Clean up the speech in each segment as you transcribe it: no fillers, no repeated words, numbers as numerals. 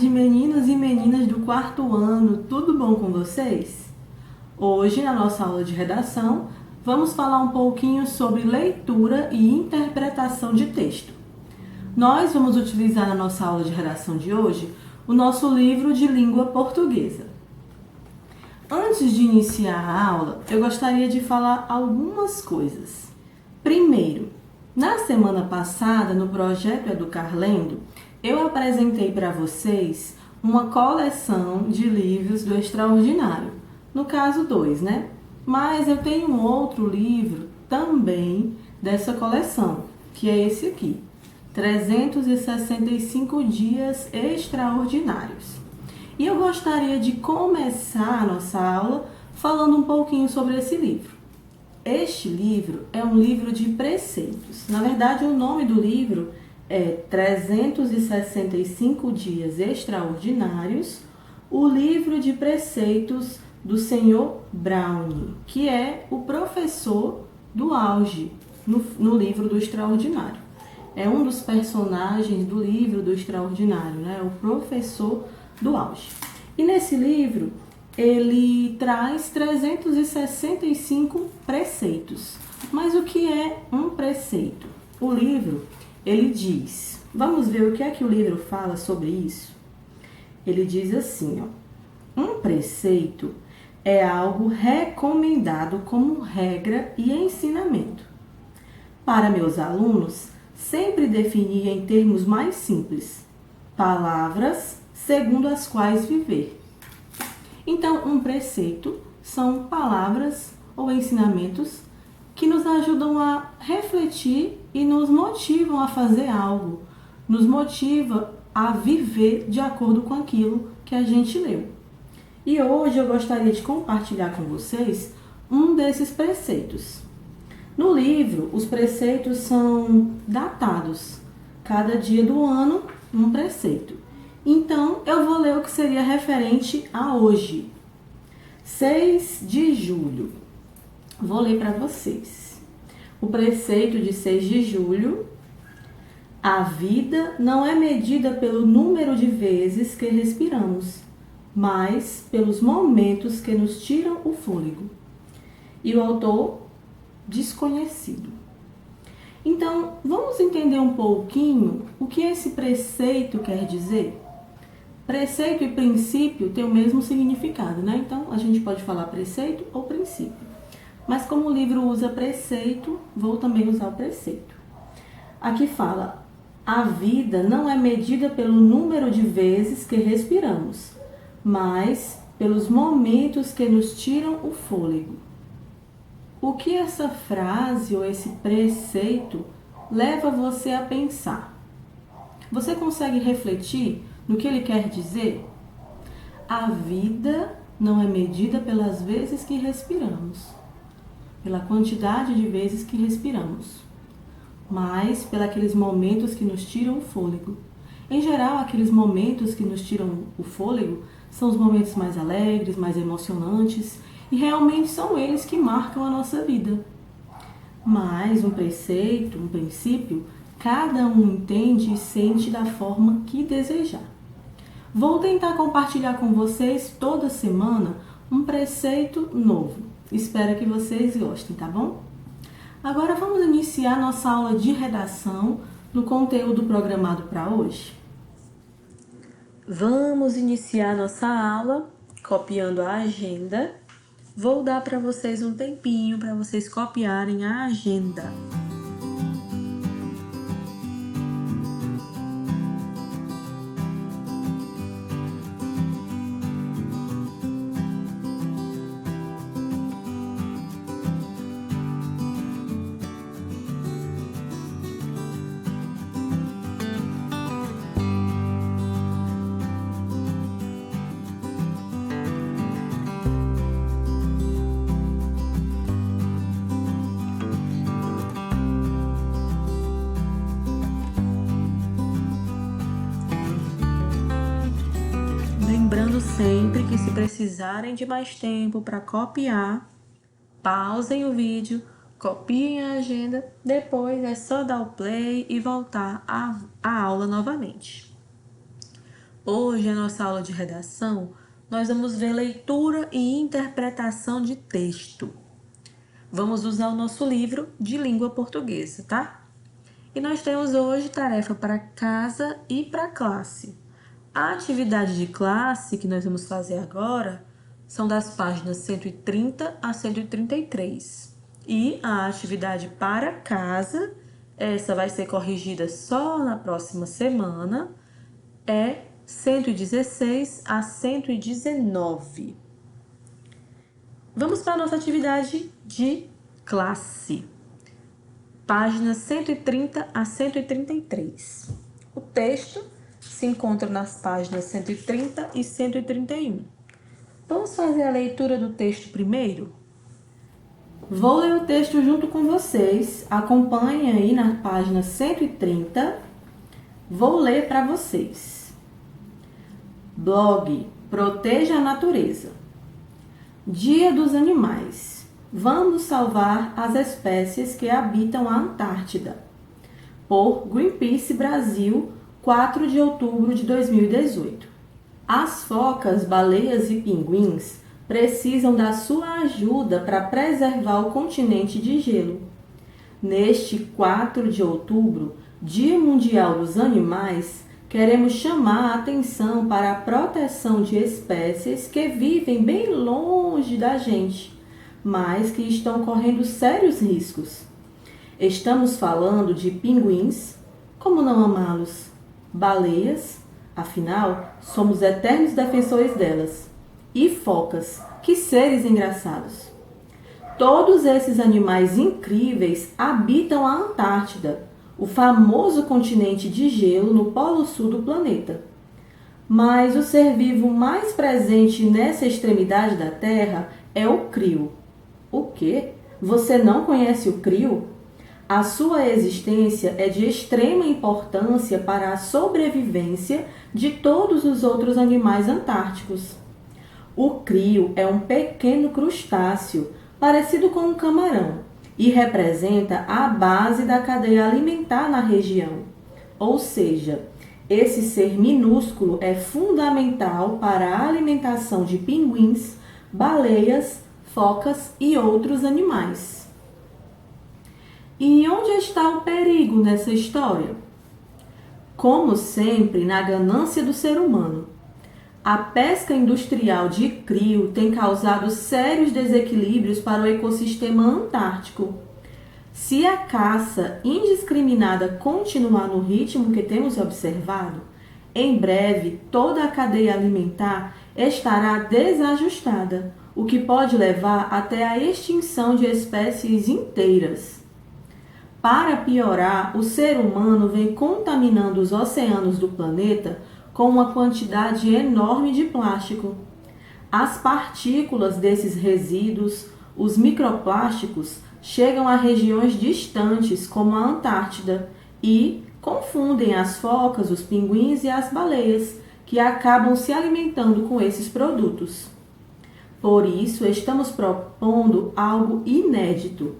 tarde, meninos e meninas do quarto ano, tudo bom com vocês? Hoje, na nossa aula de redação, vamos falar um pouquinho sobre leitura e interpretação de texto. Nós vamos utilizar na nossa aula de redação de hoje o nosso livro de língua portuguesa. Antes de iniciar a aula, eu gostaria de falar algumas coisas. Primeiro, na semana passada, no projeto Educar Lendo, eu apresentei para vocês uma coleção de livros do Extraordinário, no caso 2, né? Mas eu tenho um outro livro também dessa coleção, que é esse aqui, 365 Dias Extraordinários. E eu gostaria de começar a nossa aula falando um pouquinho sobre esse livro. Este livro é um livro de preceitos. Na verdade, o nome do livro é 365 Dias Extraordinários, o livro de preceitos do Sr. Browning, que é o professor do auge no livro do Extraordinário. É um dos personagens do livro do Extraordinário, né? O professor do auge. E nesse livro, ele traz 365 preceitos. Mas o que é um preceito? O livro, ele diz, vamos ver o que é que o livro fala sobre isso? Ele diz assim, ó, um preceito é algo recomendado como regra e ensinamento. Para meus alunos, sempre defini em termos mais simples, palavras segundo as quais viver. Então, um preceito são palavras ou ensinamentos que nos ajudam a refletir e nos motivam a fazer algo, nos motiva a viver de acordo com aquilo que a gente leu. E hoje eu gostaria de compartilhar com vocês um desses preceitos. No livro, os preceitos são datados. Cada dia do ano, um preceito. Então, eu vou ler o que seria referente a hoje. 6 de julho. Vou ler para vocês. O preceito de 6 de julho. A vida não é medida pelo número de vezes que respiramos, mas pelos momentos que nos tiram o fôlego. E o autor, desconhecido. Então, vamos entender um pouquinho o que esse preceito quer dizer? Preceito e princípio têm o mesmo significado, né? Então, a gente pode falar preceito ou princípio. Mas como o livro usa preceito, vou também usar o preceito. Aqui fala, a vida não é medida pelo número de vezes que respiramos, mas pelos momentos que nos tiram o fôlego. O que essa frase ou esse preceito leva você a pensar? Você consegue refletir no que ele quer dizer? A vida não é medida pelas vezes que respiramos, pela quantidade de vezes que respiramos, mas pelos momentos que nos tiram o fôlego. Em geral, aqueles momentos que nos tiram o fôlego são os momentos mais alegres, mais emocionantes, e realmente são eles que marcam a nossa vida. Mas um preceito, um princípio, cada um entende e sente da forma que desejar. Vou tentar compartilhar com vocês toda semana um preceito novo. Espero que vocês gostem, tá bom? Agora vamos iniciar nossa aula de redação no conteúdo programado para hoje. Vamos iniciar nossa aula copiando a agenda. Vou dar para vocês um tempinho para vocês copiarem a agenda. Lembrando sempre que se precisarem de mais tempo para copiar, pausem o vídeo, copiem a agenda, depois é só dar o play e voltar à aula novamente. Hoje, a nossa aula de redação, nós vamos ver leitura e interpretação de texto. Vamos usar o nosso livro de língua portuguesa, tá? E nós temos hoje tarefa para casa e para classe. A atividade de classe que nós vamos fazer agora são das páginas 130 a 133. E a atividade para casa, essa vai ser corrigida só na próxima semana, é 116 a 119. Vamos para a nossa atividade de classe. Páginas 130 a 133. O texto se encontra nas páginas 130 e 131. Vamos fazer a leitura do texto primeiro? Vou ler o texto junto com vocês. Acompanhem aí na página 130. Vou ler para vocês. Blog Proteja a Natureza. Dia dos Animais. Vamos salvar as espécies que habitam a Antártida. Por Greenpeace Brasil, 4 de outubro de 2018. As focas, baleias e pinguins precisam da sua ajuda para preservar o continente de gelo. Neste 4 de outubro, Dia Mundial dos Animais, queremos chamar a atenção para a proteção de espécies que vivem bem longe da gente, mas que estão correndo sérios riscos. Estamos falando de pinguins, como não amá-los? Baleias, afinal, somos eternos defensores delas. E focas, que seres engraçados. Todos esses animais incríveis habitam a Antártida, o famoso continente de gelo no polo sul do planeta. Mas o ser vivo mais presente nessa extremidade da Terra é o crio. O quê? Você não conhece o crio? A sua existência é de extrema importância para a sobrevivência de todos os outros animais antárticos. O crio é um pequeno crustáceo, parecido com um camarão, e representa a base da cadeia alimentar na região. Ou seja, esse ser minúsculo é fundamental para a alimentação de pinguins, baleias, focas e outros animais. E onde está o perigo nessa história? Como sempre, na ganância do ser humano. A pesca industrial de crio tem causado sérios desequilíbrios para o ecossistema antártico. Se a caça indiscriminada continuar no ritmo que temos observado, em breve toda a cadeia alimentar estará desajustada, o que pode levar até a extinção de espécies inteiras. Para piorar, o ser humano vem contaminando os oceanos do planeta com uma quantidade enorme de plástico. As partículas desses resíduos, os microplásticos, chegam a regiões distantes, como a Antártida, e confundem as focas, os pinguins e as baleias, que acabam se alimentando com esses produtos. Por isso, estamos propondo algo inédito: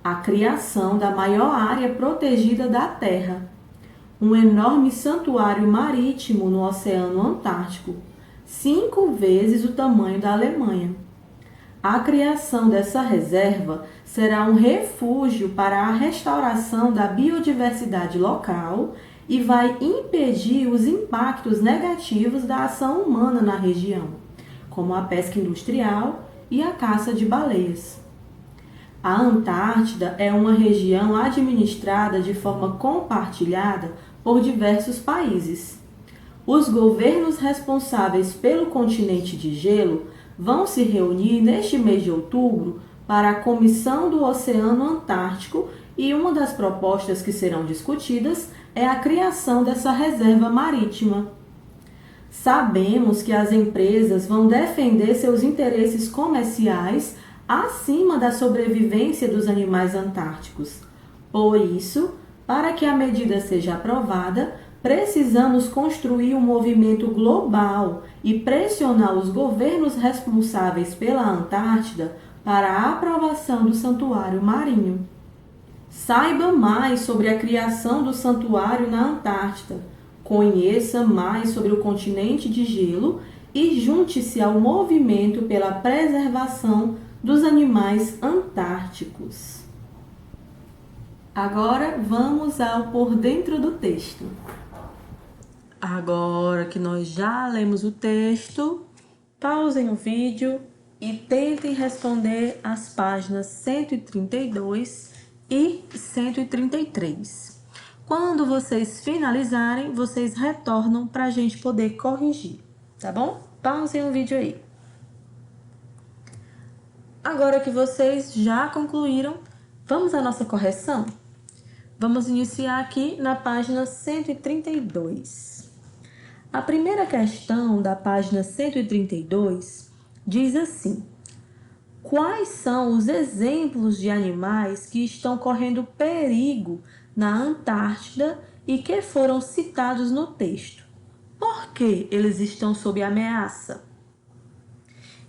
a criação da maior área protegida da Terra, um enorme santuário marítimo no Oceano Antártico, 5 vezes o tamanho da Alemanha. A criação dessa reserva será um refúgio para a restauração da biodiversidade local e vai impedir os impactos negativos da ação humana na região, como a pesca industrial e a caça de baleias. A Antártida é uma região administrada de forma compartilhada por diversos países. Os governos responsáveis pelo continente de gelo vão se reunir neste mês de outubro para a Comissão do Oceano Antártico e uma das propostas que serão discutidas é a criação dessa reserva marítima. Sabemos que as empresas vão defender seus interesses comerciais acima da sobrevivência dos animais antárticos. Por isso, para que a medida seja aprovada, precisamos construir um movimento global e pressionar os governos responsáveis pela Antártida para a aprovação do santuário marinho. Saiba mais sobre a criação do santuário na Antártida. Conheça mais sobre o continente de gelo e junte-se ao movimento pela preservação dos animais antárticos. Agora vamos ao por dentro do texto. Agora que nós já lemos o texto, pausem o vídeo e tentem responder as páginas 132 e 133. Quando vocês finalizarem, vocês retornam para a gente poder corrigir, tá bom? Pausem o vídeo aí. Agora que vocês já concluíram, vamos à nossa correção? Vamos iniciar aqui na página 132. A primeira questão da página 132 diz assim: quais são os exemplos de animais que estão correndo perigo na Antártida e que foram citados no texto? Por que eles estão sob ameaça?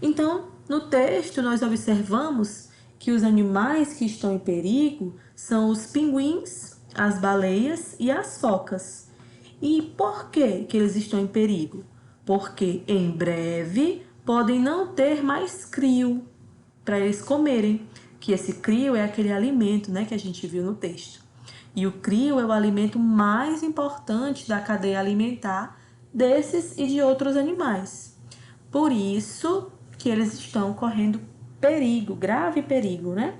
Então, no texto nós observamos que os animais que estão em perigo são os pinguins, as baleias e as focas. E por que eles estão em perigo? Porque em breve podem não ter mais crio para eles comerem, que esse crio é aquele alimento, né, que a gente viu no texto. E o crio é o alimento mais importante da cadeia alimentar desses e de outros animais. Por isso que eles estão correndo perigo, grave perigo, né?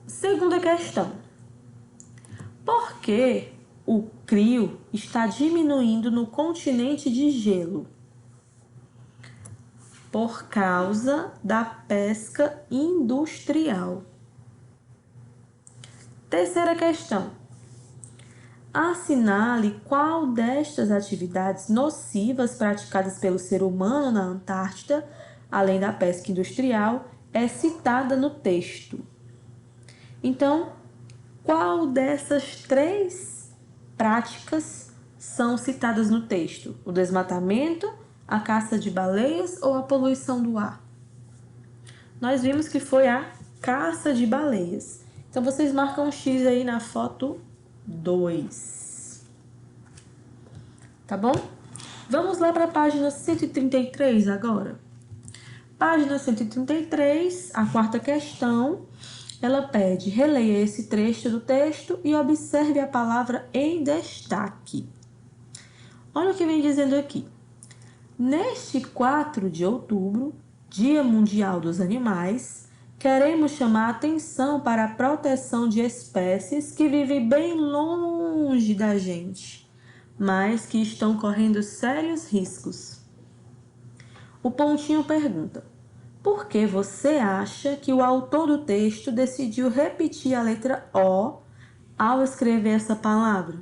Segunda questão. Por que o crio está diminuindo no continente de gelo? Por causa da pesca industrial. Terceira questão. Assinale qual destas atividades nocivas praticadas pelo ser humano na Antártida, além da pesca industrial, é citada no texto. Então, qual dessas três práticas são citadas no texto? O desmatamento, a caça de baleias ou a poluição do ar? Nós vimos que foi a caça de baleias. Então, vocês marcam um X aí na foto 2. Tá bom? Vamos lá para a página 133 agora. Página 133, a quarta questão, ela pede: releia esse trecho do texto e observe a palavra em destaque. Olha o que vem dizendo aqui. Neste 4 de outubro, Dia Mundial dos Animais, queremos chamar a atenção para a proteção de espécies que vivem bem longe da gente, mas que estão correndo sérios riscos. O pontinho pergunta: por que você acha que o autor do texto decidiu repetir a letra O ao escrever essa palavra?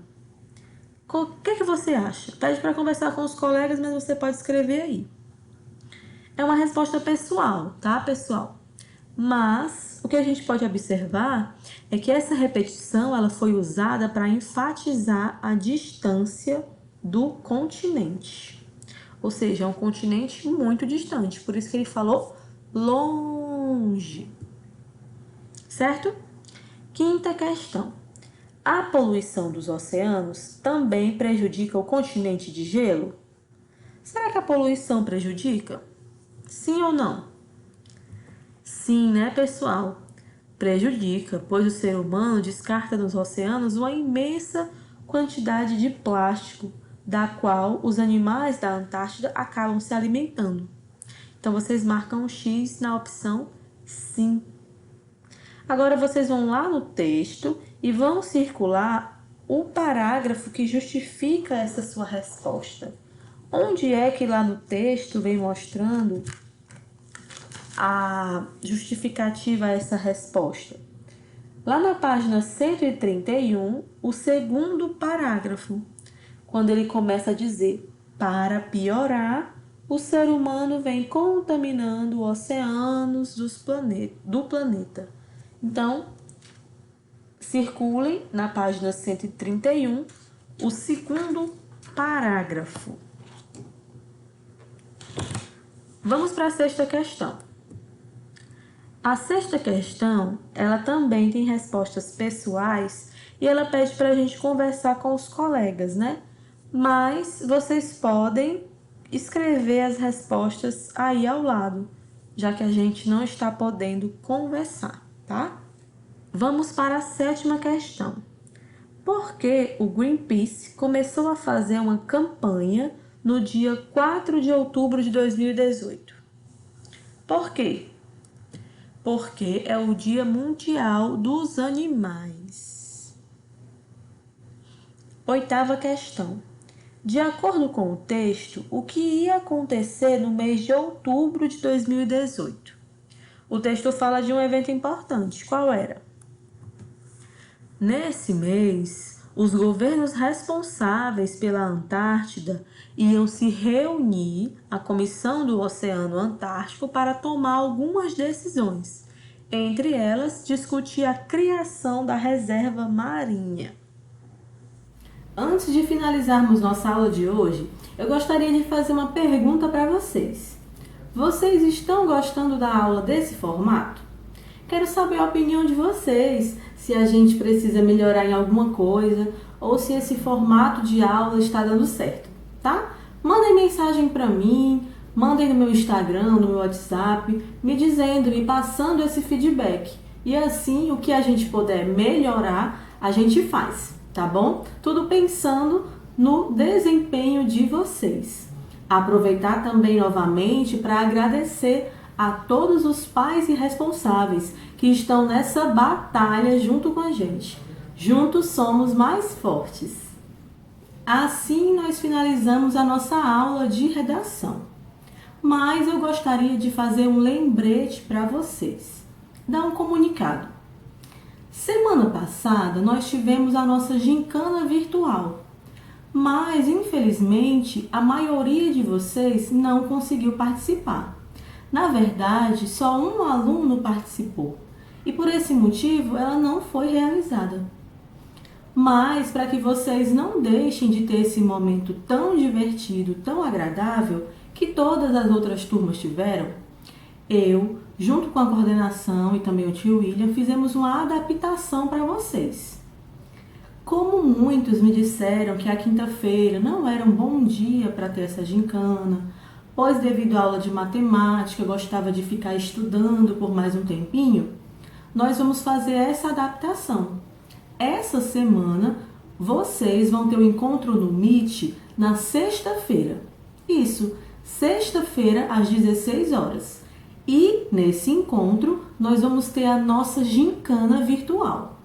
O que você acha? Pede para conversar com os colegas, mas você pode escrever aí. É uma resposta pessoal, tá, pessoal? Mas o que a gente pode observar é que essa repetição ela foi usada para enfatizar a distância do continente. Ou seja, é um continente muito distante, por isso que ele falou longe. Certo? Quinta questão. A poluição dos oceanos também prejudica o continente de gelo? Será que a poluição prejudica? Sim ou não? Sim, né, pessoal? Prejudica, pois o ser humano descarta nos oceanos uma imensa quantidade de plástico, da qual os animais da Antártida acabam se alimentando. Então, vocês marcam um X na opção sim. Agora, vocês vão lá no texto e vão circular o parágrafo que justifica essa sua resposta. Onde é que lá no texto vem mostrando a justificativa a essa resposta? Lá na página 131, o segundo parágrafo, quando ele começa a dizer: para piorar, o ser humano vem contaminando oceanos do planeta. Então, circulem na página 131 o segundo parágrafo. Vamos para a sexta questão. A sexta questão, ela também tem respostas pessoais e ela pede para a gente conversar com os colegas, né? Mas vocês podem escrever as respostas aí ao lado, já que a gente não está podendo conversar, tá? Vamos para a 7ª questão. Por que o Greenpeace começou a fazer uma campanha no dia 4 de outubro de 2018? Por quê? Porque é o Dia Mundial dos Animais. 8ª questão. De acordo com o texto, o que ia acontecer no mês de outubro de 2018? O texto fala de um evento importante. Qual era? Nesse mês, os governos responsáveis pela Antártida iam se reunir à Comissão do Oceano Antártico para tomar algumas decisões. Entre elas, discutir a criação da reserva marinha. Antes de finalizarmos nossa aula de hoje, eu gostaria de fazer uma pergunta para vocês. Vocês estão gostando da aula desse formato? Quero saber a opinião de vocês, se a gente precisa melhorar em alguma coisa ou se esse formato de aula está dando certo, tá? Mandem mensagem para mim, mandem no meu Instagram, no meu WhatsApp, me dizendo, me passando esse feedback. E assim, o que a gente puder melhorar, a gente faz, tá bom? Tudo pensando no desempenho de vocês. Aproveitar também novamente para agradecer a todos os pais e responsáveis que estão nessa batalha junto com a gente. Juntos somos mais fortes. Assim nós finalizamos a nossa aula de redação. Mas eu gostaria de fazer um lembrete para vocês. Dar um comunicado. Semana passada nós tivemos a nossa gincana virtual. Mas infelizmente a maioria de vocês não conseguiu participar. Na verdade, só um aluno participou e por esse motivo ela não foi realizada. Mas para que vocês não deixem de ter esse momento tão divertido, tão agradável que todas as outras turmas tiveram, eu, junto com a coordenação e também o tio William, fizemos uma adaptação para vocês. Como muitos me disseram que a quinta-feira não era um bom dia para ter essa gincana, pois devido à aula de matemática eu gostava de ficar estudando por mais um tempinho, nós vamos fazer essa adaptação. Essa semana vocês vão ter um encontro no Meet na sexta-feira. Isso, sexta-feira às 16 horas. E nesse encontro nós vamos ter a nossa gincana virtual.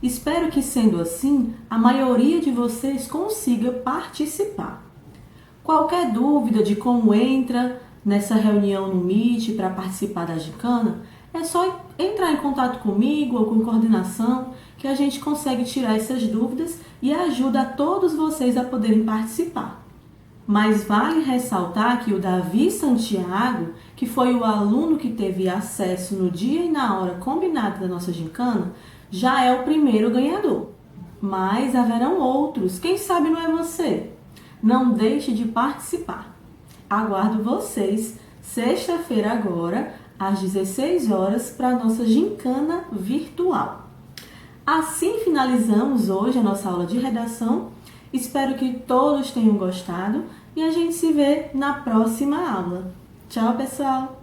Espero que, sendo assim, a maioria de vocês consiga participar. Qualquer dúvida de como entra nessa reunião no Meet para participar da gincana, é só entrar em contato comigo ou com coordenação que a gente consegue tirar essas dúvidas e ajuda a todos vocês a poderem participar. Mas vale ressaltar que o Davi Santiago, que foi o aluno que teve acesso no dia e na hora combinada da nossa gincana, já é o primeiro ganhador. Mas haverão outros, quem sabe não é você? Não deixe de participar. Aguardo vocês sexta-feira agora, às 16 horas, para a nossa gincana virtual. Assim finalizamos hoje a nossa aula de redação. Espero que todos tenham gostado e a gente se vê na próxima aula. Tchau, pessoal!